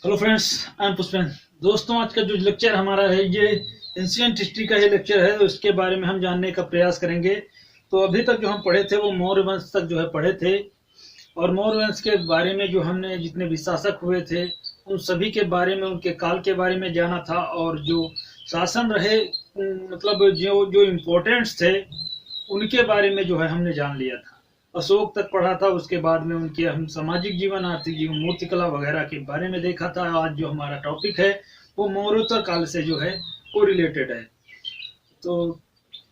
Hello friends, I am Pushpen. दोस्तों, आज का जो लेक्चर हमारा है ये एंशिएंट हिस्ट्री का ही लेक्चर है। तो इसके बारे में हम जानने का प्रयास करेंगे। तो अभी तक जो हम पढ़े थे वो मौर्य वंश तक जो है पढ़े थे, और मौर्य वंश के बारे में जो हमने जितने भी शासक हुए थे उन सभी के बारे में, उनके काल के बारे में जाना था। और जो शासन रहे मतलब जो जो इम्पोर्टेंट्स थे उनके बारे में जो है हमने जान लिया था। अशोक तक पढ़ा था, उसके बाद में उनके हम सामाजिक जीवन, आर्थिक जीवन, मूर्तिकला वगैरह के बारे में देखा था। आज जो हमारा टॉपिक है वो मौर्योत्तर काल से जो है वो रिलेटेड है। तो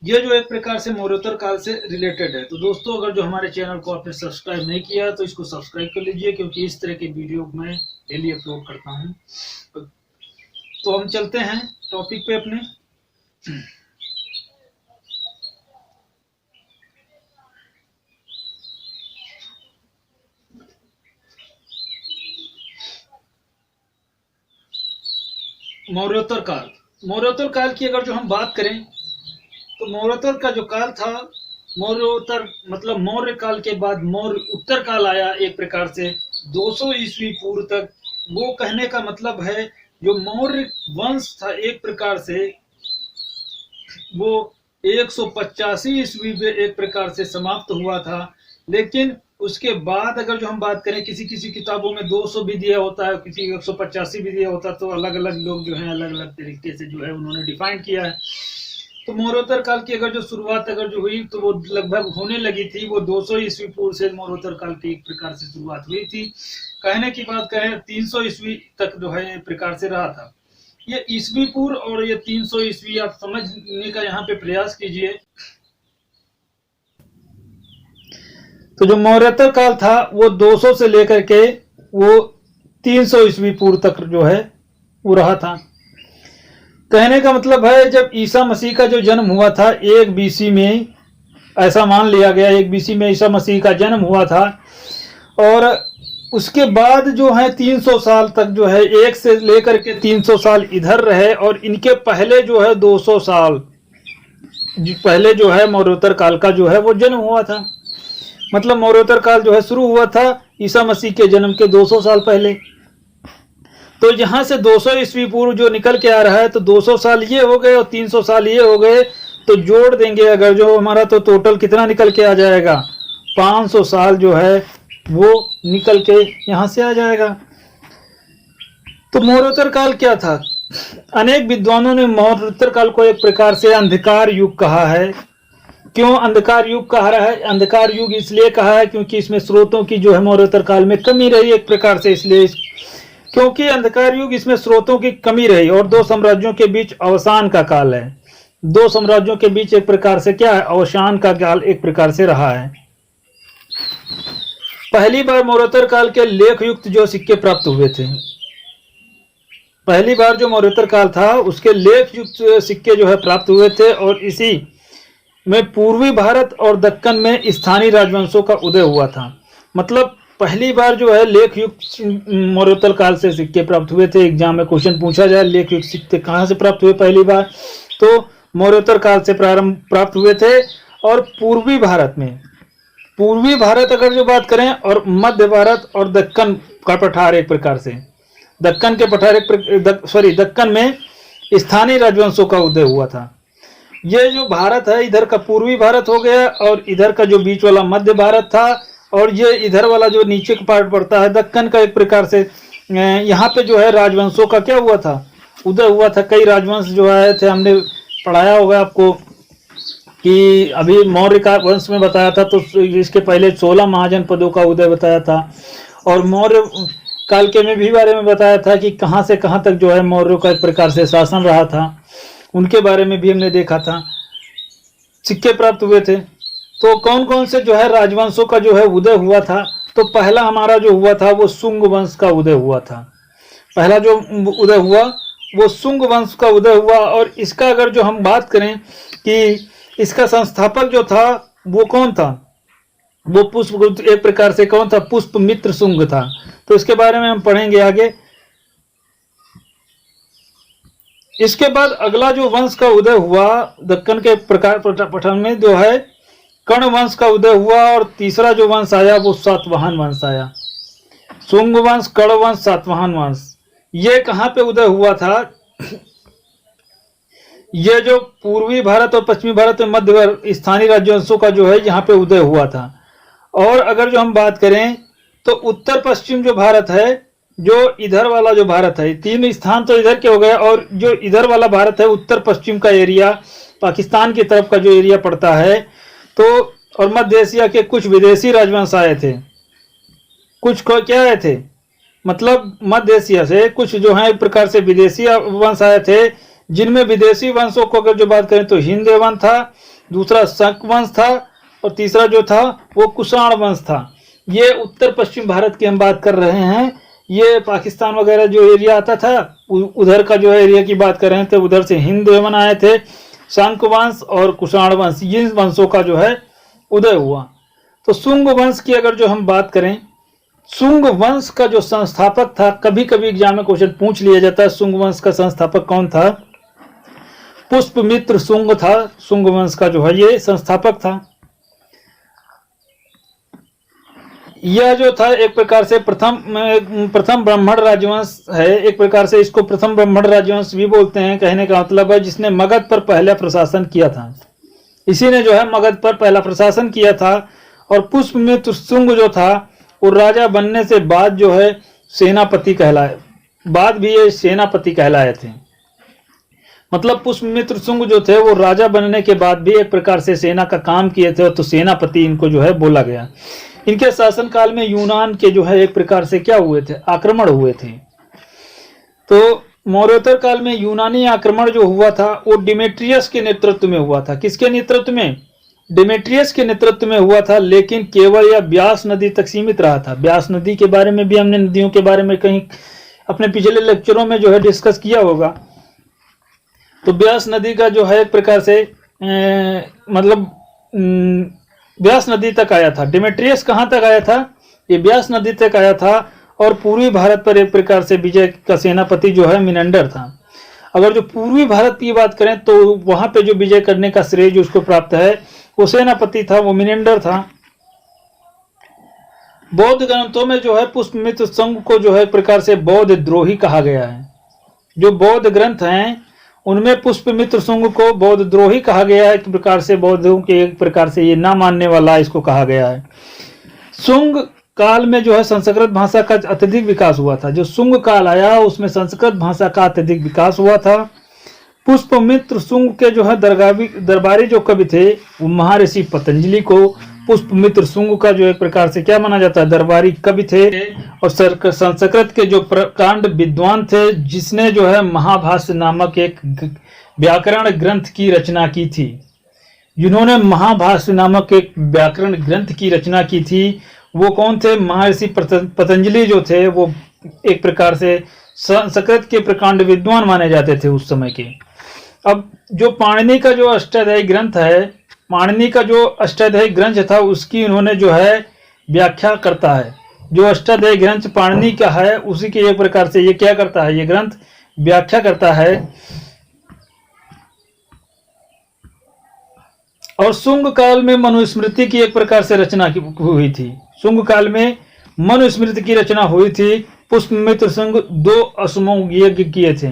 ये जो एक प्रकार से मौर्योत्तर काल से रिलेटेड है। तो दोस्तों, अगर जो हमारे चैनल को आपने सब्सक्राइब नहीं किया तो इसको सब्सक्राइब कर लीजिए, क्योंकि इस तरह के वीडियो मैं डेली अपलोड करता हूँ। तो हम चलते हैं टॉपिक पे अपने। मौर्योत्तर काल। मौर्योत्तर काल की अगर जो हम बात करें तो मौर्योत्तर का जो काल था, मौर्योत्तर मतलब मौर्य काल के बाद मौर्य उत्तर काल आया एक प्रकार से 200 ईस्वी पूर्व तक। वो कहने का मतलब है जो मौर्य वंश था एक प्रकार से वो 185 ईस्वी में एक प्रकार से समाप्त हुआ था। लेकिन उसके बाद अगर जो हम बात करें, किसी किसी किताबों में 200 भी दिया होता है, किसी 185 भी दिया होता है। तो अलग अलग लोग जो है अलग अलग तरीके से जो है उन्होंने डिफाइन किया है। तो मौर्योत्तर काल की अगर जो शुरुआत अगर जो हुई तो वो लगभग होने लगी थी, वो 200 ईस्वी पूर्व से मौर्योत्तर काल की एक प्रकार से शुरुआत हुई थी। कहने की बात करें 300 ईस्वी तक जो है एक प्रकार से रहा था। ये ईस्वी पूर्व और ये 300 ईस्वी आप समझने का यहाँ पे प्रयास कीजिए। तो जो मौर्योत्तर काल था वो 200 से लेकर के वो 300 ईस्वी पूर्व तक जो है वो रहा था। कहने का मतलब है जब ईसा मसीह का जो जन्म हुआ था 1 बीसी में, ऐसा मान लिया गया 1 बीसी में ईसा मसीह का जन्म हुआ था। और उसके बाद जो है 300 साल तक जो है 1 से लेकर के 300 साल इधर रहे। और इनके पहले जो है 200 साल पहले जो है मौर्योत्तर काल का जो है वो जन्म हुआ था। मतलब मौर्योत्तर काल जो है शुरू हुआ था ईसा मसीह के जन्म के 200 साल पहले। तो यहाँ से 200 ईस्वी पूर्व जो निकल के आ रहा है, तो 200 साल ये हो गए और 300 साल ये हो गए। तो जोड़ देंगे अगर जो हमारा, तो टोटल कितना निकल के आ जाएगा, 500 साल जो है वो निकल के यहाँ से आ जाएगा। तो मौर्योत्तर काल क्या था? अनेक विद्वानों ने मौर्योत्तर काल को एक प्रकार से अंधकार युग कहा है। क्यों अंधकार युग कहा रहा है? अंधकार युग इसलिए कहा है क्योंकि इसमें स्रोतों की जो है मौर्योत्तर काल में कमी रही एक प्रकार से, इसलिए क्योंकि अंधकार युग इसमें स्रोतों की कमी रही और 2 साम्राज्यों के बीच अवसान का काल है। 2 साम्राज्यों के बीच एक प्रकार से क्या है, अवसान का काल एक प्रकार से रहा है। पहली बार मौर्योत्तर काल के लेख युक्त जो सिक्के प्राप्त हुए थे, पहली बार जो मौर्योत्तर काल था उसके लेख युक्त सिक्के जो है प्राप्त हुए थे। और इसी में पूर्वी भारत और दक्कन में स्थानीय राजवंशों का उदय हुआ था। मतलब पहली बार जो है लेख युक्त मौर्योत्तर काल से सिक्के प्राप्त हुए थे। एग्जाम में क्वेश्चन पूछा जाए लेख युक्त सिक्के कहाँ से प्राप्त हुए पहली बार, तो मौर्योत्तर काल से प्राप्त हुए थे। और पूर्वी भारत में, पूर्वी भारत अगर जो बात करें, और मध्य भारत और दक्कन का पठार एक प्रकार से, दक्कन के पठार दक्कन में स्थानीय राजवंशों का उदय हुआ था। ये जो भारत है इधर का पूर्वी भारत हो गया, और इधर का जो बीच वाला मध्य भारत था, और ये इधर वाला जो नीचे का पार्ट पड़ता है दक्कन का, एक प्रकार से यहाँ पे जो है राजवंशों का क्या हुआ था, उदय हुआ था। कई राजवंश जो आए थे, हमने पढ़ाया होगा आपको कि अभी मौर्य का वंश में बताया था, तो इसके पहले 16 महाजनपदों का उदय बताया था। और मौर्य काल के में भी बारे में बताया था कि कहाँ से कहाँ तक जो है मौर्यों का एक प्रकार से शासन रहा था, उनके बारे में भी हमने देखा था। सिक्के प्राप्त हुए थे। तो कौन कौन से जो है राजवंशों का जो है उदय हुआ था? तो पहला हमारा जो हुआ था वो शुंग वंश का उदय हुआ था। पहला जो उदय हुआ वो शुंग वंश का उदय हुआ। और इसका अगर जो हम बात करें कि इसका संस्थापक जो था वो कौन था, वो पुष्पगुप्त एक प्रकार से कौन था, पुष्पमित्र शुंग था। तो इसके बारे में हम पढ़ेंगे आगे। इसके बाद अगला जो वंश का उदय हुआ दक्कन के प्रकार पठन में जो है कर्ण वंश का उदय हुआ। और तीसरा जो वंश आया वो सातवाहन वंश आया। शुंग वंश, कर्ण वंश, सातवाहन वंश, ये कहाँ पे उदय हुआ था? ये जो पूर्वी भारत और पश्चिमी भारत में मध्य स्थानीय राजवंशों का जो है यहाँ पे उदय हुआ था। और अगर जो हम बात करें तो उत्तर पश्चिम जो भारत है, जो इधर वाला जो भारत है, तीन स्थान तो इधर के हो गए, और जो इधर वाला भारत है उत्तर पश्चिम का एरिया, पाकिस्तान की तरफ का जो एरिया पड़ता है, तो और मध्य एशिया के कुछ विदेशी राजवंश आए थे। कुछ को क्या आए थे, मतलब मध्य एशिया से कुछ जो है एक प्रकार से विदेशी वंश आए थे, जिनमें विदेशी वंशों को अगर जो बात करें तो हिंद वंश था, दूसरा शक वंश था, और तीसरा जो था वो कुषाण वंश था। ये उत्तर पश्चिम भारत की हम बात कर रहे हैं। ये पाकिस्तान वगैरह जो एरिया आता था उधर का जो एरिया की बात कर रहे थे, उधर से हिंद वन आए थे, शंक वंश और कुषाण वंश, इन वंशों का जो है उदय हुआ। तो शुंग वंश की अगर जो हम बात करें, शुंग वंश का जो संस्थापक था, कभी कभी एग्जाम में क्वेश्चन पूछ लिया जाता है शुंग वंश का संस्थापक कौन था? पुष्पमित्र शुंग था, शुंग वंश का जो है ये संस्थापक था। यह जो था एक प्रकार से प्रथम ब्राह्मण राजवंश है, एक प्रकार से इसको प्रथम ब्राह्मण राजवंश भी बोलते हैं। कहने का मतलब है जिसने मगध पर पहला प्रशासन किया था, इसी ने जो है मगध पर पहला प्रशासन किया था। और पुष्पमित्र शुंग जो था वो राजा बनने से बाद जो है सेनापति कहलाए, बाद भी ये सेनापति कहलाए थे। मतलब पुष्पमित्र शुंग जो थे वो राजा बनने के बाद भी एक प्रकार से सेना का काम किए थे, तो सेनापति इनको जो है बोला गया। इनके शासनकाल में यूनान के जो है एक प्रकार से क्या हुए थे, आक्रमण हुए थे। तो मौर्योत्तर काल में यूनानी आक्रमण जो हुआ था वो डिमेट्रियस के नेतृत्व में हुआ था। किसके नेतृत्व में? डिमेट्रियस के नेतृत्व में हुआ था, लेकिन केवल यह ब्यास नदी तक सीमित रहा था। ब्यास नदी के बारे में भी हमने नदियों के बारे में कहीं अपने पिछले लेक्चरों में जो है डिस्कस किया होगा। तो ब्यास नदी का जो है एक प्रकार से मतलब ब्यास नदी तक आया था। डिमेट्रियस कहाँ तक आया था? ये ब्यास नदी तक आया था, और पूर्वी भारत पर एक प्रकार से विजय का सेनापति जो है मिनेंडर था। अगर जो पूर्वी भारत की बात करें तो वहां पे जो विजय करने का श्रेय जो उसको प्राप्त है वो सेनापति था, वो मिनेंडर था। बौद्ध ग्रंथों में जो है पुष्पमित्र शुंग को जो है एक प्रकार से बौद्ध द्रोही कहा गया है। जो बौद्ध ग्रंथ हैं उनमें पुष्पमित्र शुंग को बौद्ध द्रोही कहा गया है। एक प्रकार से बौद्धों के एक प्रकार से ये ना मानने वाला इसको कहा गया है। शुंग काल में जो है संस्कृत भाषा का अत्यधिक विकास हुआ था। जो शुंग काल आया उसमें संस्कृत भाषा का अत्यधिक विकास हुआ था। पुष्पमित्र शुंग के जो है दरबारी जो कवि थे वो महर्षि पतंजलि को पुष्पमित्र शुंग का जो एक प्रकार से क्या माना जाता है, दरबारी कवि थे। और संस्कृत के जो प्रकांड विद्वान थे, जिसने जो है महाभाष्य नामक एक व्याकरण ग्रंथ की रचना की थी, जिन्होंने महाभाष्य नामक एक व्याकरण ग्रंथ की रचना की थी, वो कौन थे? महर्षि पतंजलि जो थे वो एक प्रकार से संस्कृत के प्रकांड विद्वान माने जाते थे उस समय के। अब जो पाणिनि का जो अष्टाध्यायी ग्रंथ है, पाणिनि का जो अष्टाध्यायी ग्रंथ था उसकी उन्होंने जो है व्याख्या करता है। जो अष्टाध्यायी ग्रंथ पाणिनि का है उसी के एक प्रकार से ये क्या करता है, ये ग्रंथ व्याख्या करता है। और शुंग काल में मनुस्मृति की एक प्रकार से रचना हुई थी। शुंग काल में मनुस्मृति की रचना हुई थी। पुष्पमित्र शुंग 2 अश्वमेध यज्ञ किए थे।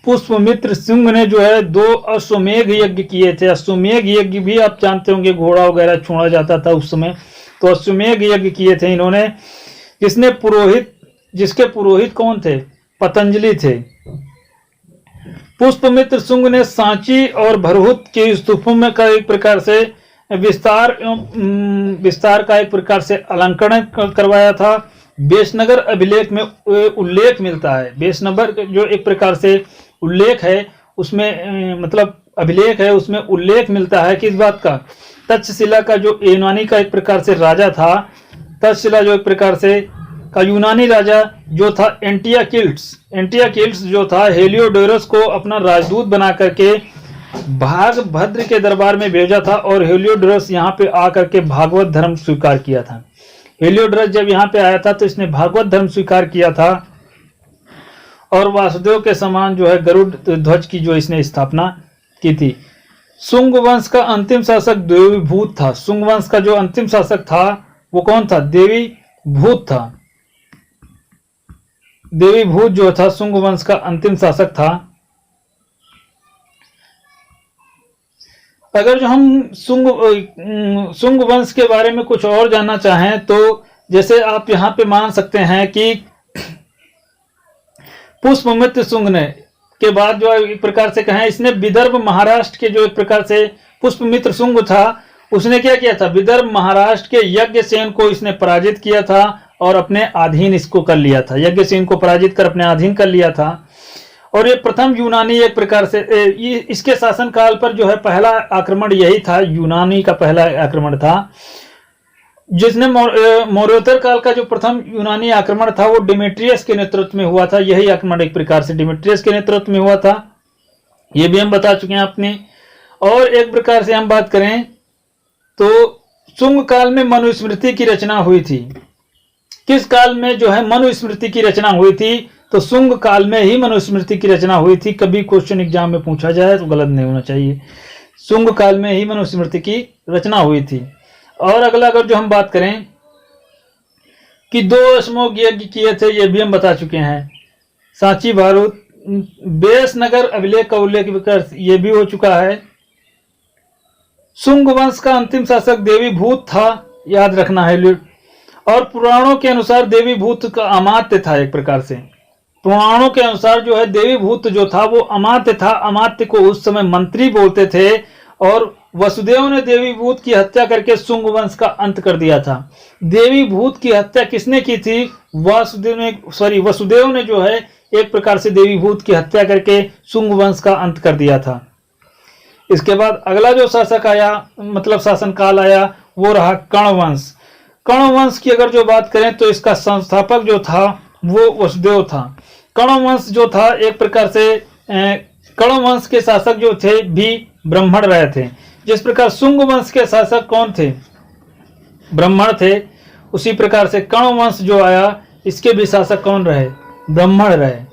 पुष्पमित्र शुंग ने जो है 2 अश्वमेध यज्ञ किए थे। अश्वमेध यज्ञ भी आप जानते होंगे, घोड़ा वगैरह छोड़ा जाता था उस समय, तो अश्वमेध यज्ञ किए थे इन्होंने। जिसके पुरोहित कौन थे? पतंजलि थे। पुष्पमित्र शुंग ने सांची और भरहुत के स्तूपों में का एक प्रकार से विस्तार का एक प्रकार से अलंकरण करवाया था। बेशनगर अभिलेख में उल्लेख मिलता है। बेशनगर जो एक प्रकार से उल्लेख है उसमें मतलब अभिलेख है, उसमें उल्लेख मिलता है किस बात का? तक्षशिला का जो यूनानी का एक प्रकार से राजा था, तक्षशिला जो एक प्रकार से का यूनानी राजा जो था एंटियाकिल्स जो था, हेलियोडोरस को अपना राजदूत बना करके भागभद्र के दरबार में भेजा था। और हेलियोडोरस यहाँ पे आकर के भागवत धर्म स्वीकार किया था। हेलियोडोरस जब यहाँ पे आया था तो इसने भागवत धर्म स्वीकार किया था, और वासुदेव के समान जो है गरुड़ ध्वज की जो इसने स्थापना की थी। शुंग वंश का अंतिम शासक देवीभूत था। शुंग वंश का जो अंतिम शासक था वो कौन था? देवीभूत था। देवीभूत जो था शुंग वंश का अंतिम शासक था। अगर जो हम शुंग वंश के बारे में कुछ और जानना चाहें तो जैसे आप यहाँ पे मान सकते हैं कि पुष्पमित्र शुंग ने के बाद जो एक प्रकार से कहें, इसने विदर्भ महाराष्ट्र के जो एक प्रकार से पुष्पमित्र शुंग था उसने क्या किया था, विदर्भ महाराष्ट्र के यज्ञसेन को इसने पराजित किया था और अपने अधीन इसको कर लिया था। यज्ञसेन को पराजित कर अपने अधीन कर लिया था। और ये प्रथम यूनानी एक प्रकार से इसके शासन काल पर जो है पहला आक्रमण यही था, यूनानी का पहला आक्रमण था, जिसने मौर्योत्तर काल का जो प्रथम यूनानी आक्रमण था वो डिमेट्रियस के नेतृत्व में हुआ था। यही आक्रमण एक प्रकार से डिमेट्रियस के नेतृत्व में हुआ था, ये भी हम बता चुके हैं आपने। और एक प्रकार से हम बात करें तो शुंग काल में मनुस्मृति की रचना हुई थी। किस काल में जो है मनुस्मृति की रचना हुई थी, तो शुंग काल में ही मनुस्मृति की रचना हुई थी। कभी क्वेश्चन एग्जाम में पूछा जाए तो गलत नहीं होना चाहिए, शुंग काल में ही मनुस्मृति की रचना हुई थी। और अगला अगर जो हम बात करें कि 2 अश्वमेध यज्ञ किए थे, ये भी हम बता चुके हैं। सांची भारूद बेस नगर अभिलेख का उल्लेख ये भी हो चुका है। शुंग वंश का अंतिम शासक देवीभूत था, याद रखना है। और पुराणों के अनुसार देवीभूत का अमात्य था। एक प्रकार से पुराणों के अनुसार जो है देवीभूत जो था वो अमात्य था। अमात्य को उस समय मंत्री बोलते थे। और वसुदेव ने देवीभूत की हत्या करके शुंग वंश का अंत कर दिया था। देवीभूत की हत्या किसने की थी, वसुदेव ने जो है एक प्रकार से देवीभूत की हत्या करके शुंग वंश का अंत कर दिया था। इसके बाद अगला जो शासक आया, मतलब शासन काल आया, वो रहा कर्ण वंश। कर्ण वंश की अगर जो बात करें तो इसका संस्थापक जो था वो वसुदेव था। कर्ण वंश जो था एक प्रकार से कर्ण वंश के शासक जो थे भी ब्राह्मण रहे थे। जिस प्रकार शुंग वंश के शासक कौन थे, ब्राह्मण थे, उसी प्रकार से कर्ण वंश जो आया इसके भी शासक कौन रहे, ब्राह्मण रहे।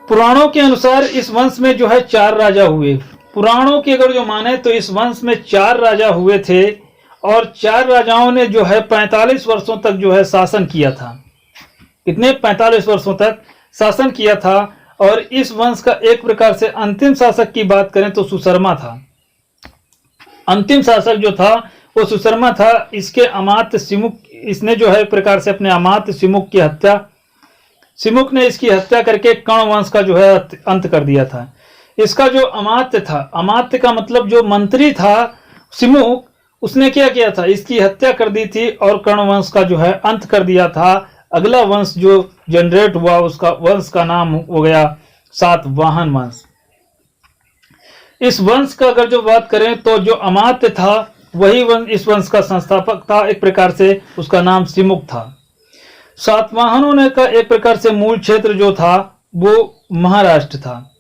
पुराणों के अनुसार इस वंश में जो है 4 राजा हुए। पुराणों की अगर जो माने तो इस वंश में 4 राजा हुए थे और 4 राजाओं ने जो है 45 वर्षों तक जो है शासन किया था। कितने, 45 वर्षों तक शासन किया था। और इस वंश का एक प्रकार से अंतिम शासक की बात करें तो सुशर्मा था। अंतिम शासक जो था वो सुशर्मा था। इसके अमात्य सिमुक, इसने जो है एक प्रकार से अपने अमात्य सिमुक की हत्या, सिमुक ने इसकी हत्या करके कर्ण वंश का जो है अंत कर दिया था। इसका जो अमात्य था, अमात्य का मतलब जो मंत्री था सिमुक, उसने क्या किया था, इसकी हत्या कर दी थी और कर्ण वंश का जो है अंत कर दिया था। अगला वंश जो जनरेट हुआ उसका वंश का नाम हो गया सातवाहन वंश। इस वंश का अगर जो बात करें तो जो अमात्य था वही वंश इस वंश का संस्थापक था। एक प्रकार से उसका नाम सिमुक था। सातवाहनों ने का एक प्रकार से मूल क्षेत्र जो था वो महाराष्ट्र था,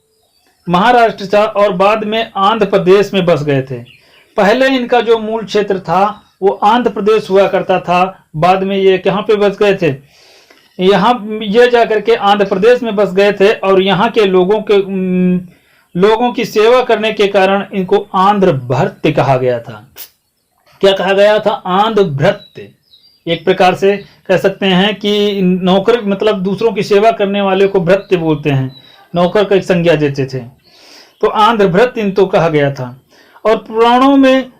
महाराष्ट्र था और बाद में आंध्र प्रदेश में बस गए थे। पहले इनका जो मूल क्षेत्र था वो आंध्र प्रदेश हुआ करता था, बाद में ये कहाँ पे बस गए थे, यहाँ ये जाकर के आंध्र प्रदेश में बस गए थे। और यहाँ के लोगों की सेवा करने के कारण इनको आंध्र भृत्य कहा गया था। क्या कहा गया था, आंध्र भृत्य। एक प्रकार से कह सकते हैं कि नौकर, मतलब दूसरों की सेवा करने वाले को भृत्य बोलते हैं, नौकर का एक संज्ञा देते थे, तो आंध्र भृत्य इनको कहा गया था। और पुराणों में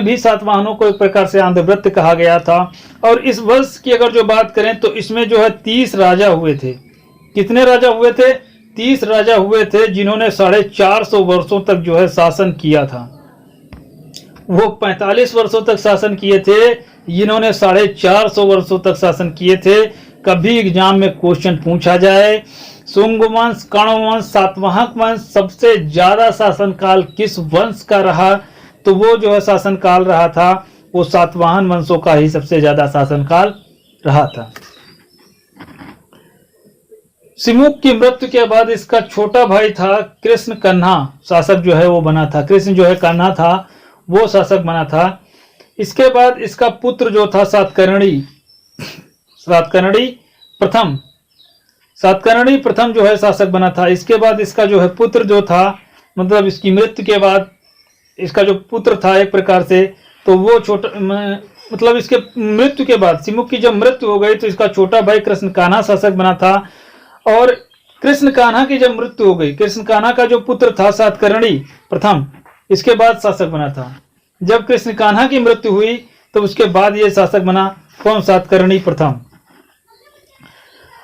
भी सातवाहनों को एक प्रकार से आंध्र भृत्य कहा गया था। और इस वंश की अगर जो बात करें तो इसमें जो है 30 राजा हुए थे। कितने राजा हुए थे, 30 राजा हुए थे, जिन्होंने 450 वर्षों तक जो है शासन किया था। वो 45 वर्षों तक शासन किए थे, जिन्होंने 450 वर्षों तक शासन किए थे। कभी एग्जाम में क्वेश्चन पूछा जाए शुंग वंश, कर्ण वंश, सातवाहन वंश सबसे ज्यादा शासनकाल किस वंश का रहा, तो वो जो है शासनकाल रहा था वो सातवाहन वंशों का ही सबसे ज्यादा शासनकाल रहा था। सिमुक की मृत्यु के बाद इसका छोटा भाई था कृष्ण कन्हा, शासक जो है वो बना था। कृष्ण जो है कन्हा था वो शासक बना था। इसके बाद इसका पुत्र जो था सातकर्णी प्रथम जो है शासक बना था। इसके बाद इसका जो है पुत्र जो था, मतलब इसकी मृत्यु के बाद इसका जो पुत्र था एक प्रकार से, तो वो मतलब इसके मृत्यु के बाद, सिमुक की जब मृत्यु हो गई तो इसका छोटा भाई कृष्ण कान्हा शासक बना था। और कृष्ण कान्हा की जब मृत्यु हो गई, कृष्ण कान्हा का जो पुत्र था सातकर्णी प्रथम, इसके बाद शासक बना था। जब कृष्ण कान्हा की मृत्यु हुई तो उसके बाद ये शासक बना, कौन? सातकर्णी प्रथम।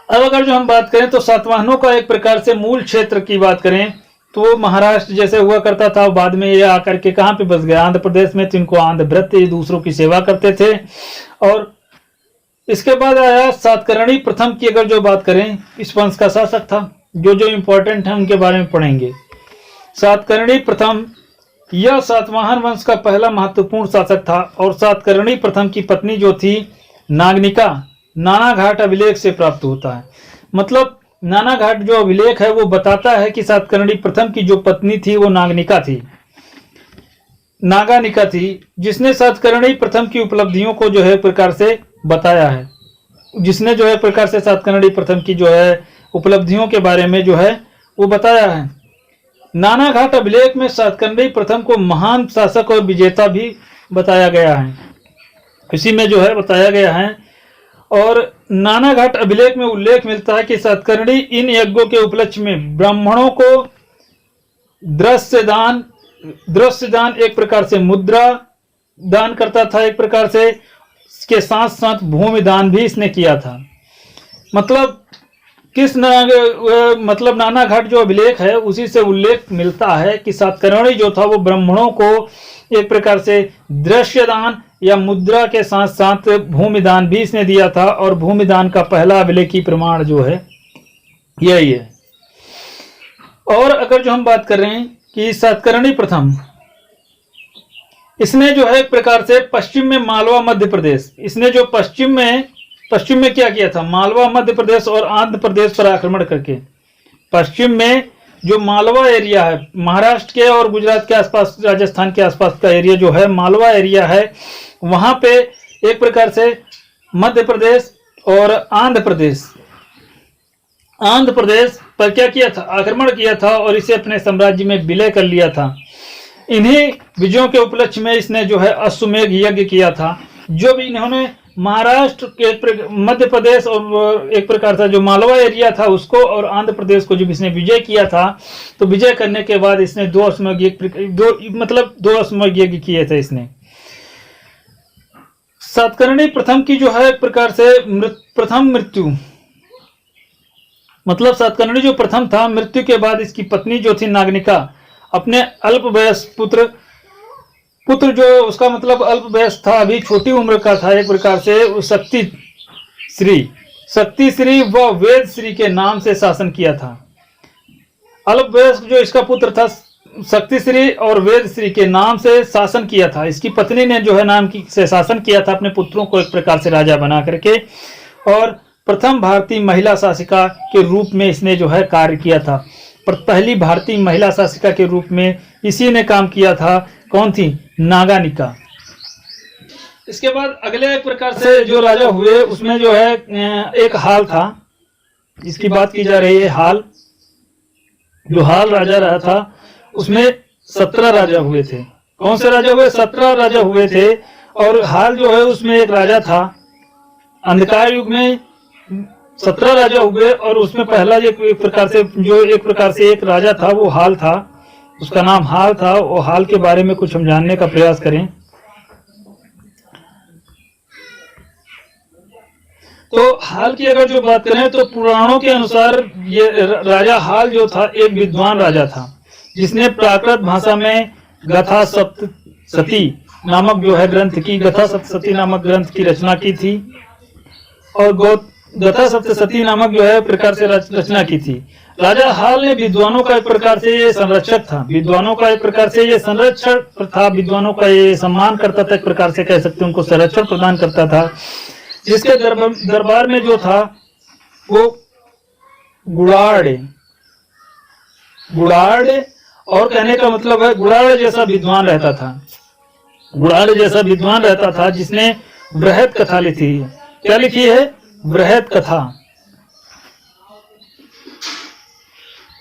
अब अगर जो हम बात करें तो सातवाहनों का एक प्रकार से मूल क्षेत्र की बात करें तो महाराष्ट्र जैसे हुआ करता था, बाद में ये आकर के कहाँ पे बस गया? आंध्र प्रदेश में। तो इनको आंध्र भृत्य, दूसरों की सेवा करते थे। और इसके बाद आया सातकर्णी प्रथम की अगर जो बात करें, इस वंश का शासक था। जो जो इंपॉर्टेंट है उनके बारे में पढ़ेंगे। सातकर्णी प्रथम यह सातवाहन वंश का पहला महत्वपूर्ण शासक था। और सातकर्णी प्रथम की पत्नी जो थी नागनिका, नानाघाट अभिलेख से प्राप्त होता है। मतलब नानाघाट जो अभिलेख है वो बताता है कि सातकर्णी प्रथम की जो पत्नी थी वो नागनिका थी, नागानिका थी, जिसने सातकर्णी प्रथम की उपलब्धियों को जो है प्रकार से बताया है। जिसने जो है प्रकार से सातकर्णी प्रथम की जो है उपलब्धियों के बारे में जो है वो बताया है। नानाघाट अभिलेख में सातकर्णी प्रथम को महान शासक और विजेता भी बताया गया है, इसी में जो है बताया गया है। और नानाघाट अभिलेख में उल्लेख मिलता है कि सातकर्णी इन यज्ञों के उपलक्ष्य में ब्राह्मणों को दृश्य दान एक प्रकार से मुद्रा दान करता था, एक प्रकार से इसके साथ साथ भूमि दान भी इसने किया था। मतलब मतलब नानाघाट जो अभिलेख है उसी से उल्लेख मिलता है कि सातकर्णी जो था वो ब्राह्मणों को एक प्रकार से दृश्य दान या मुद्रा के साथ साथ भूमि दान भी इसने दिया था। और भूमि दान का पहला अभिलेखी प्रमाण जो है यही है। और अगर जो हम बात कर रहे हैं कि सातकर्णी प्रथम, इसने जो है एक प्रकार से पश्चिम में मालवा मध्य प्रदेश, इसने जो पश्चिम में क्या किया था? मालवा मध्य प्रदेश और आंध्र प्रदेश पर आक्रमण करके, पश्चिम में जो मालवा एरिया है, महाराष्ट्र के और गुजरात के आसपास, राजस्थान के आसपास का एरिया जो है मालवा एरिया है, वहां पे एक प्रकार से मध्य प्रदेश और आंध्र प्रदेश पर क्या किया था? आक्रमण किया था और इसे अपने साम्राज्य में विलय कर लिया था। इन्हीं विजयों के उपलक्ष्य में इसने जो है अश्वमेघ यज्ञ किया था। जो भी इन्होंने महाराष्ट्र के मध्य प्रदेश और एक प्रकार से जो मालवा एरिया था उसको और आंध्र प्रदेश को जब इसने विजय किया था, तो विजय करने के बाद इसने दो अश्वमेघ यज्ञ किए थे इसने। सातकर्णी प्रथम की जो है एक प्रकार से प्रथम मृत्यु, मतलब सातकर्णी जो प्रथम था, मृत्यु के बाद इसकी पत्नी जो थी नागनिका अपने अल्पवयस्क पुत्र जो उसका मतलब अल्पवयस्क था, अभी छोटी उम्र का था, एक प्रकार से शक्ति श्री व वेद श्री के नाम से शासन किया था। अल्पवयस्क जो इसका पुत्र था शक्ति श्री और वेद श्री के नाम से शासन किया था। इसकी पत्नी ने जो है नाम की से शासन किया था, अपने पुत्रों को एक प्रकार से राजा बना करके। और प्रथम भारतीय महिला शासिका के रूप में इसने जो है कार्य किया था। पर पहली भारतीय महिला शासिका के रूप में इसी ने काम किया था। कौन थी? नागानिका। इसके बाद अगले एक प्रकार से जो राजा हुए उसमें जो है एक हाल था, जिसकी बात की जा रही है। हाल जो हाल राजा रहा था उसमें 17 राजा हुए थे। कौन से राजा हुए? 17 राजा हुए थे। और हाल जो है उसमें एक राजा था। अंधकार युग में 17 राजा हुए और उसमें पहला एक प्रकार से एक राजा था, वो हाल था, उसका नाम हाल था। वो हाल के बारे में कुछ हम जानने का प्रयास करें तो हाल की अगर जो बात करें तो पुराणों के अनुसार ये राजा हाल जो था एक विद्वान राजा था, जिसने प्राकृत भाषा में गथा सप्तशती नामक जो है ग्रंथ की गथा सप्तशती नामक ग्रंथ की रचना की थी। और गथा सप्तशती नामक जो है प्रकार से रचना की थी। राजा हाल ने विद्वानों का एक प्रकार से ये संरक्षक था, विद्वानों का एक प्रकार से ये संरक्षक था, विद्वानों का ये सम्मान करता था, एक प्रकार से कह सकते हैं उनको संरक्षण प्रदान करता था। जिसके दरबार में जो था वो गुड़ाड़ और कहने का मतलब है गुड़ाड़ जैसा विद्वान रहता था, गुड़ाड़ जैसा विद्वान रहता था, जिसने बृहद कथा लिखी है। क्या लिखी है? बृहद कथा।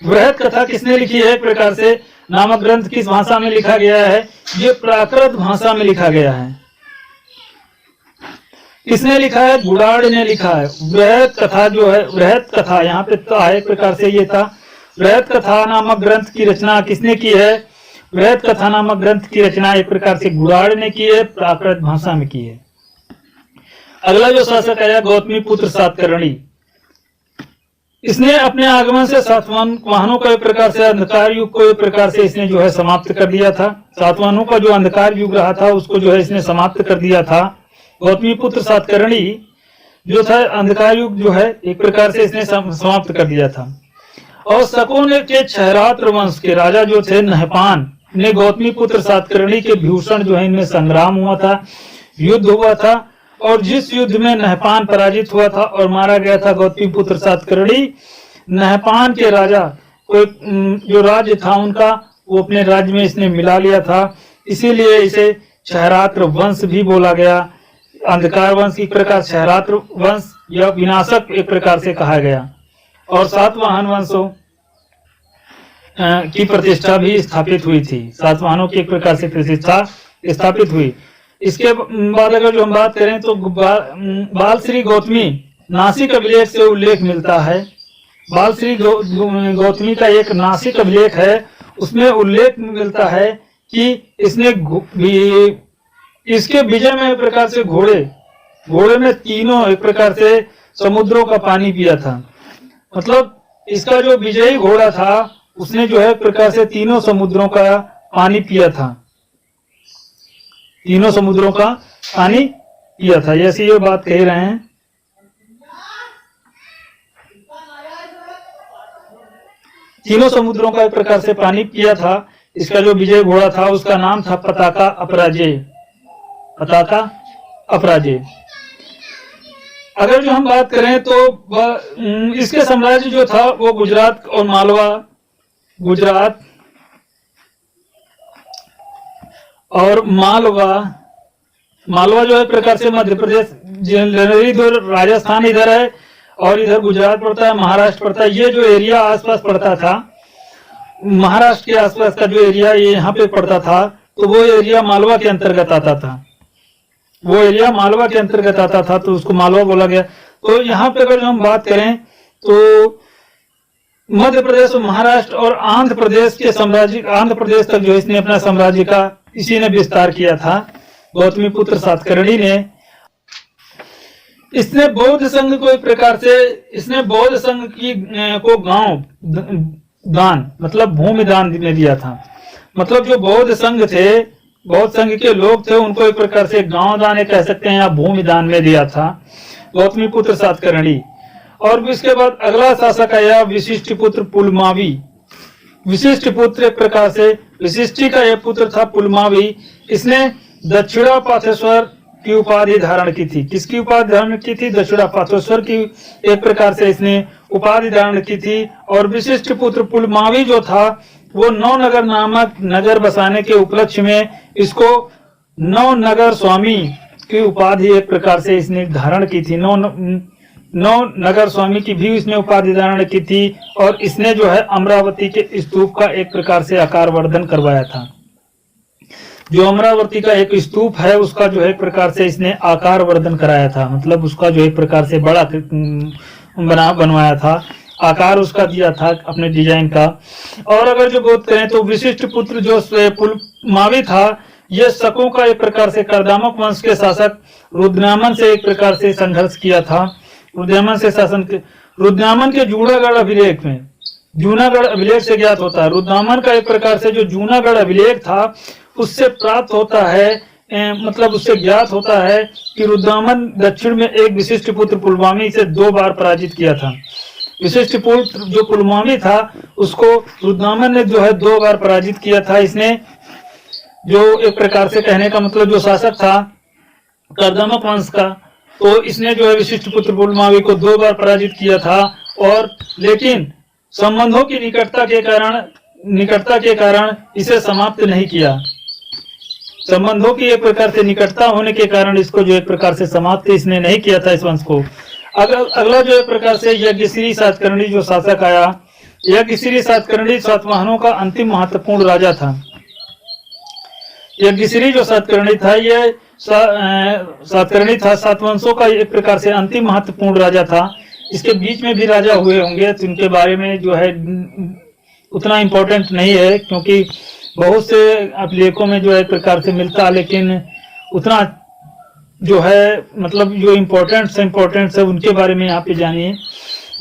बृहद कथा किसने लिखी है? एक प्रकार से नामक ग्रंथ किस भाषा में लिखा गया है? ये प्राकृत भाषा में लिखा गया है। किसने लिखा है? गुडाड़ ने लिखा है। बृहत कथा जो है, बृहत कथा यहाँ पे तो एक प्रकार से ये था। बृहत कथा नामक ग्रंथ की रचना किसने की है? बृहत कथा नामक ग्रंथ की रचना एक प्रकार से गुडाड़ ने की है, प्राकृत भाषा में की है। अगला जो शासक आया गौतमी पुत्र सातकर्णी। इसने अपने आगमन से सातवाहनों का एक प्रकार से अंधकार युग को एक प्रकार से इसने जो है समाप्त कर दिया था। सातवाहनों का जो अंधकार युग रहा था उसको जो है इसने समाप्त कर दिया था। गौतमी पुत्र सातकर्णी जो था अंधकार युग जो है एक प्रकार से इसने समाप्त कर दिया था। और शकों के क्षयरात्र वंश के राजा जो थे नहपान ने गौतमी पुत्र सातकर्णी के भीषण जो है इनमें संग्राम हुआ था, युद्ध हुआ था। और जिस युद्ध में नहपान पराजित हुआ था और मारा गया था गौतमी पुत्र सातकर्णी, नहपान के राजा को जो राज्य था उनका वो अपने राज्य में इसने मिला लिया था, इसीलिए इसे क्षयरात्र वंश भी बोला गया। अंधकार वंश एक प्रकार क्षयरात्र वंश या विनाशक एक प्रकार से कहा गया। और सातवाहन वंशों की प्रतिष्ठा भी स्थापित हुई थी। सातवाहनों की एक प्रकार से प्रतिष्ठा स्थापित हुई। इसके बाद अगर जो हम बात करें तो बाल श्री गौतमी नासिक अभिलेख से उल्लेख मिलता है। बाल श्री गौतमी का एक नासिक अभिलेख है, उसमें उल्लेख मिलता है कि इसने इसके विजय में एक प्रकार से घोड़े में तीनों एक प्रकार से समुद्रों का पानी पिया था। मतलब इसका जो विजयी घोड़ा था उसने जो है एक प्रकार से तीनों समुद्रों का पानी पिया था, तीनों समुद्रों का पानी पिया था, ऐसी ये बात कह रहे हैं। तीनों समुद्रों का एक प्रकार से पानी पिया था। इसका जो विजय घोड़ा था उसका नाम था पताका अपराजेय, पताका अपराजेय। अगर जो हम बात करें तो इसके साम्राज्य जो था वो गुजरात और मालवा, गुजरात और मालवा जो है प्रकार से मध्य प्रदेश, इधर राजस्थान इधर है और इधर गुजरात पड़ता है, महाराष्ट्र पड़ता है। ये जो एरिया आसपास पड़ता था, महाराष्ट्र के आसपास का जो एरिया ये यहाँ पे पड़ता था, तो वो एरिया मालवा के अंतर्गत आता था, वो एरिया मालवा के अंतर्गत आता था, तो उसको मालवा बोला गया। तो यहाँ पे अगर हम बात करें तो मध्य प्रदेश, महाराष्ट्र और आंध्र प्रदेश के साम्राज्य, आंध्र प्रदेश तक जो इसने अपना साम्राज्य का इसी ने विस्तार किया था, गौतमी पुत्र सातकर्णी ने। इसने बौद्ध संघ को एक प्रकार से, इसने बौद्ध संघ की को गांव दान मतलब भूमि दान में दिया था। मतलब जो बौद्ध संघ थे, बौद्ध संघ के लोग थे, उनको एक प्रकार से गांव दान कह सकते हैं या भूमि दान में दिया था गौतमी पुत्र सातकर्णी। और इसके बाद अगला शासक आया विशिष्ट पुत्र पुलमावी। विशिष्ट पुत्र एक प्रकार से विशिष्टि का यह पुत्र था पुलमावी। इसने दक्षिणा पाथेश्वर की उपाधि धारण की थी। किसकी उपाधि धारण की थी? दक्षिणा पाथेश्वर की एक प्रकार से इसने उपाधि धारण की थी। और विशिष्ट पुत्र पुलमावी जो था वो नवनगर नामक नगर बसाने के उपलक्ष्य में इसको नवनगर स्वामी की उपाधि एक प्रकार से इसने धारण की थी। नवनगर स्वामी की भी इसने उपाधि धारण की थी। और इसने जो है अमरावती के स्तूप का एक प्रकार से आकार वर्धन करवाया था। जो अमरावती का एक स्तूप है उसका जो है एक प्रकार से इसने आकार वर्धन कराया था, मतलब उसका जो एक प्रकार से बड़ा बनवाया था, आकार उसका दिया था अपने डिजाइन का। और अगर जो बात करें तो विशिष्ट पुत्र जो पुलमावी था, यह शकों का एक प्रकार से करदामक वंश के शासक रुद्रनामन से एक प्रकार से संघर्ष किया था। रुद्रनामन से शासन के, रुद्रनामन के जूनागढ़ अभिलेख में, जूनागढ़ अभिलेख से ज्ञात होता है, रुद्रनामन का एक प्रकार से जो जूनागढ़ अभिलेख था उससे प्राप्त होता है, मतलब उससे ज्ञात होता है कि रुद्रनामन दक्षिण में एक विशिष्ट पुत्र पुलमावी से 2 बार पराजित किया था। विशिष्ट पुत्र जो पुलमावी था उसको रुद्रनामन ने जो है 2 बार पराजित किया था। इसने जो एक प्रकार से कहने का मतलब जो शासक था करदमक वंश का, तो इसने जो है विशिष्ट पुत्र पुलमावी को 2 बार पराजित किया था। और लेकिन संबंधों की निकटता के कारण इसे समाप्त नहीं किया। संबंधों की एक प्रकार से निकटता होने के कारण इसको जो एक प्रकार से समाप्त इसने नहीं किया था इस वंश को। अगला जो एक प्रकार से यज्ञश्री सातकर्णी जो शासक आया, यज्ञश्री सातकर्णी सातवाहनों का अंतिम महत्वपूर्ण राजा था। यज्ञश्री जो सातकर्णी था यह सातकर्णी था, सातवंशों का एक प्रकार से अंतिम महत्वपूर्ण राजा था। इसके बीच में भी राजा हुए होंगे तो इनके बारे में जो है उतना इम्पोर्टेंट नहीं है, क्योंकि बहुत से अभिलेखों में जो है एक प्रकार से मिलता है, लेकिन उतना जो है मतलब जो इम्पोर्टेंट है उनके बारे में यहाँ पे जानिए,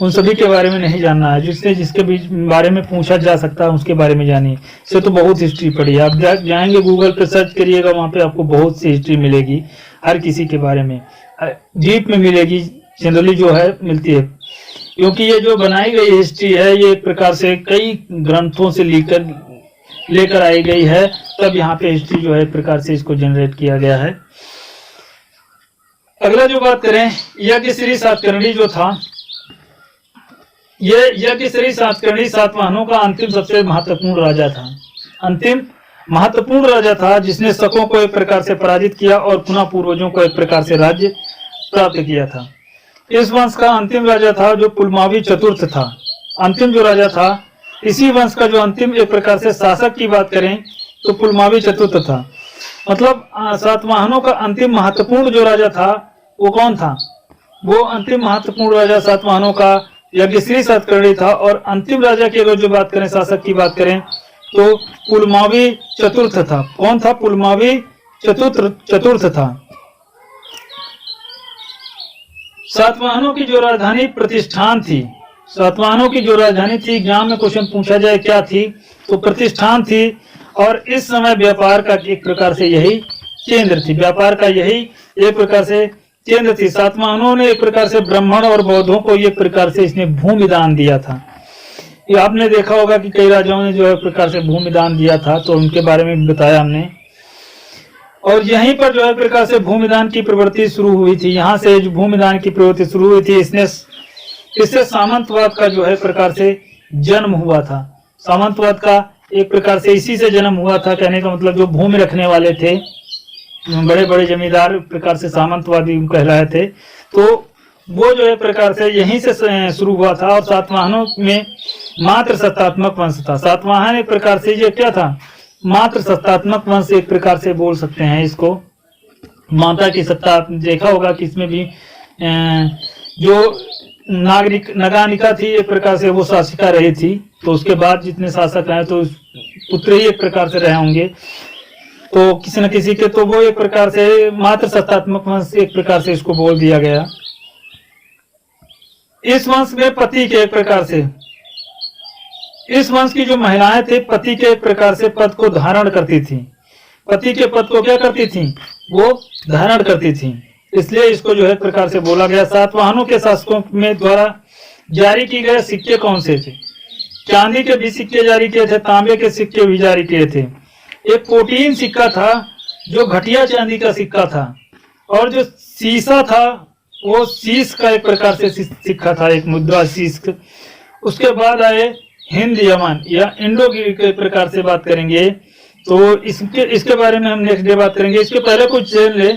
उन सभी के बारे में नहीं जानना है। जिसके बीच बारे में पूछा जा सकता है उसके बारे में जानिए। इससे तो बहुत हिस्ट्री पड़ी है, आप जाएंगे गूगल पे सर्च करिएगा, वहाँ पे आपको बहुत सी हिस्ट्री मिलेगी, हर किसी के बारे में डीप में मिलेगी, जनरली जो है मिलती है। क्योंकि ये जो बनाई गई हिस्ट्री है ये एक प्रकार से कई ग्रंथों से लेकर आई गई है, तब यहाँ पे हिस्ट्री जो है एक प्रकार से इसको जनरेट किया गया है। अगला जो बात करें, यज्ञश्री सातकर्णी जो था, ये यज्ञश्री सातकर्णी सातवाहनों का अंतिम सबसे महत्वपूर्ण राजा था। अंतिम महत्वपूर्ण राजा था जिसने शकों को एक प्रकार से पराजित किया और पुनः पूर्वजों को एक प्रकार से राज्य प्राप्त किया था। इस वंश का अंतिम राजा था जो पुलमावी चतुर्थ था। अंतिम जो राजा था इसी वंश का जो अंतिम एक प्रकार से शासक की बात करें तो पुलमावी चतुर्थ था। मतलब सातवाहनों का अंतिम महत्वपूर्ण जो राजा था वो कौन था? वो अंतिम महत्वपूर्ण राजा सातवाहनों का यज्ञश्री सातकर्णी था। और अंतिम राजा की अगर जो बात करें, शासक की बात करें तो पुलमावी चतुर्थ था। कौन था? पुलमावी चतुर्थ था। सातवाहनों की जो राजधानी प्रतिष्ठान थी, सातवाहनों की जो राजधानी थी, एग्जाम में क्वेश्चन पूछा जाए क्या थी तो प्रतिष्ठान थी। और इस समय व्यापार का एक प्रकार से यही केंद्र थी, व्यापार का यही एक प्रकार से केंद्र थी। सातवाहनों ने एक प्रकार से ब्राह्मण और बौद्धों को एक प्रकार से इसने भूमि दान दिया था। ये आपने देखा होगा कि कई राजाओं ने जो है एक प्रकार से भूमि दान दिया था, तो उनके बारे में बताया हमने। और यहीं पर जो है प्रकार से भूमिदान की प्रवृत्ति शुरू हुई थी। यहाँ से जो भूमिदान की प्रवृत्ति शुरू हुई थी, इससे सामंतवाद का जो है प्रकार से जन्म हुआ था। सामंतवाद का एक प्रकार से इसी से जन्म हुआ था। कहने का मतलब जो भूमि रखने वाले थे, बड़े बड़े जमींदार प्रकार से सामंतवादी कहलाए थे, तो वो जो है प्रकार से यहीं से शुरू हुआ था। और सातवाहनों में मात्र सत्तात्मक वंश था। सातवाहन एक प्रकार से ये क्या था? मात्र सत्तात्मक वंश एक प्रकार से बोल सकते हैं इसको। माता की सत्ता देखा होगा कि इसमें भी जो नगानिका थी एक प्रकार से वो शासिका रही थी, तो उसके बाद जितने शासक रहे तो पुत्र ही एक प्रकार से रहे होंगे, तो किसी न किसी के, तो वो एक प्रकार से मात्र सत्तात्मक वंश एक प्रकार से इसको बोल दिया गया। इस वंश में पति के एक प्रकार से, इस वंश की जो महिलाएं थी पति के एक प्रकार से पद को धारण करती थी। पति के पद को क्या करती थी? वो धारण करती थी, इसलिए इसको जो है एक प्रकार से बोला गया। सातवाहनों के शासकों में द्वारा जारी किए गए सिक्के कौन से थे? चांदी के भी सिक्के जारी किए थे, तांबे के सिक्के भी जारी किए थे। एक कोटीन सिक्का था जो घटिया चांदी का सिक्का था, और जो सीसा था वो शीश का एक प्रकार से सिक्का था, एक मुद्रा शीश। उसके बाद आए हिंद यमन या इंडो के प्रकार से बात करेंगे, तो इसके बारे में हम नेक्स्ट डे बात करेंगे। इसके पहले कुछ जान ले,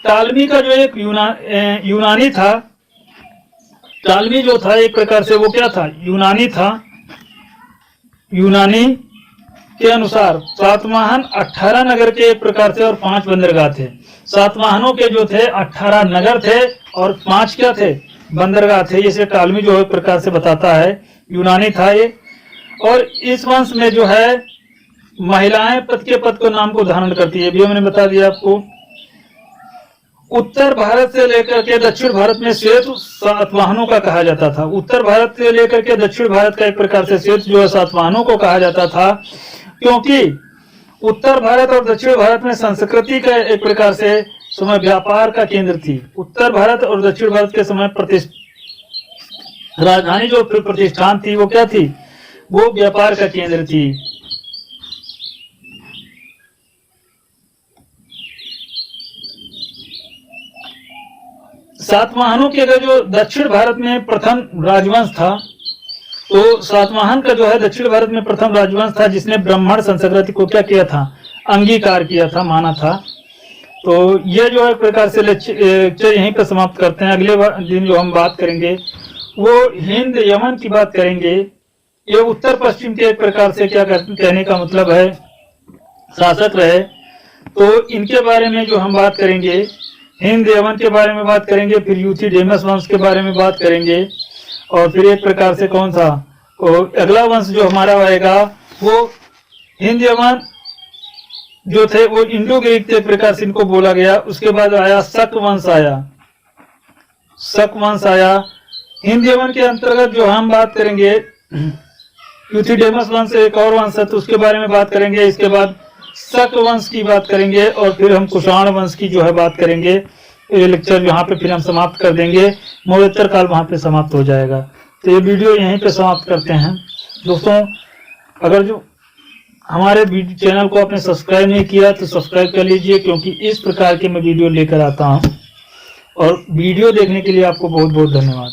टालमी का जो एक यूनानी था, टालमी जो था एक प्रकार से वो क्या था? यूनानी था। यूनानी के अनुसार सातवाहन 18 नगर के एक प्रकार से और 5 बंदरगाह थे। सातवाहनों के जो थे 18 नगर थे और 5 क्या थे? बंदरगाह थे। इसे टालमी जो है एक प्रकार से बताता है, यूनानी था ये। और इस वंश में जो है महिलाएं पद के पद को नाम को धारण करती है, भी हमने बता दिया आपको। उत्तर भारत से लेकर के दक्षिण भारत में श्वेत सातवाहनों का कहा जाता था। उत्तर भारत से लेकर के दक्षिण भारत का एक प्रकार से श्वेत जो है सातवाहनों को कहा जाता था, क्योंकि उत्तर भारत और दक्षिण भारत में संस्कृति का एक प्रकार से समय व्यापार का केंद्र थी। उत्तर भारत और दक्षिण भारत के समय राजधानी जो प्रतिष्ठान थी वो क्या थी? वो व्यापार का केंद्र थी। सातवाहनों के अगर जो दक्षिण भारत में प्रथम राजवंश था, तो सातवाहन का जो है दक्षिण भारत में प्रथम राजवंश था जिसने ब्राह्मण संस्कृति को क्या किया था? अंगीकार किया था, माना था। तो ये जो है एक प्रकार से लेक्चर यहीं पर समाप्त करते हैं। अगले दिन जो हम बात करेंगे वो हिंद यमन की बात करेंगे। ये उत्तर पश्चिम के एक प्रकार से क्या कहने का मतलब है शासक रहे। तो इनके बारे में जो हम बात करेंगे, हिंद यवन के बारे में बात करेंगे, फिर यूथिडेमस वंश के बारे में बात करेंगे, और फिर एक प्रकार से कौन सा अगला वंश जो हमारा आएगा वो हिंद यवन जो थे वो इंडो ग्रीक थे, प्रकार से इनको बोला गया। उसके बाद आया शक वंश आया, शक वंश आया। हिंद यवन के अंतर्गत जो हम बात करेंगे यूथिडेमस वंश एक और वंश है, तो उसके बारे में बात करेंगे। इसके बाद शक वंश की बात करेंगे और फिर हम कुषाण वंश की जो है बात करेंगे। ये लेक्चर यहाँ पे फिर हम समाप्त कर देंगे, मौर्योत्तर काल वहाँ पे समाप्त हो जाएगा। तो ये वीडियो यहीं पे समाप्त करते हैं दोस्तों। अगर जो हमारे चैनल को आपने सब्सक्राइब नहीं किया तो सब्सक्राइब कर लीजिए, क्योंकि इस प्रकार के मैं वीडियो लेकर आता हूँ। और वीडियो देखने के लिए आपको बहुत बहुत धन्यवाद।